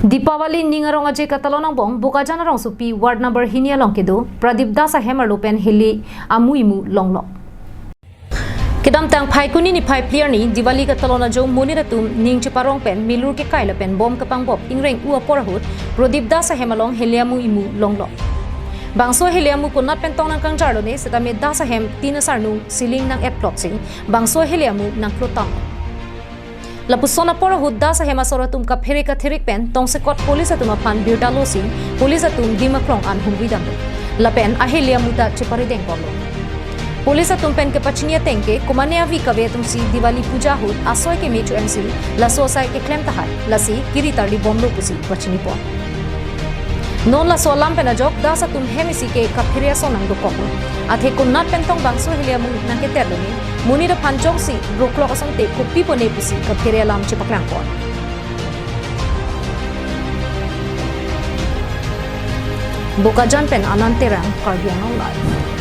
Deepavali ningarong aje katalonang bong bukajan rong supi ward number hinia long kedo Pradip Das ahem lupen hele amuimu longlok. Kedam tang phai kuni ni phai player ni Diwali katalona jo moniratum ning chiparong pen milur ke kaila pen bom kapang bob ingreng u aporahut Pradip Das ahem long hele amuimu longlok. Bangso hele amu kunat pen tong nang kang jarlo ne setame Das ahem tinasarnu siling nang etplotsi bangso hele amu nang klotang. Lapusona pora hudda sa hema soratum ka pheri ka thirik pen tong se kot police atuma phan birdalo sing police atum dimakrong an humvidam lapen ahelia muta chepari deng polo police atum pen ke pachnia tengke kumane avi kave tum si Diwali puja hud asoy ke mechu mc la sosai ke klem tahai lasi kiritardi bomlo pusi pachni po non la solam pen ajok das atum hemisi ke ka phiria sonang do kokun athe kunnat pen tong bangso helia mu nang ke terloni muni da phanjong si roklok asang te kopi pone pusi ka phiria lam chipaklang pon Bukajan pen ananterang karbiano live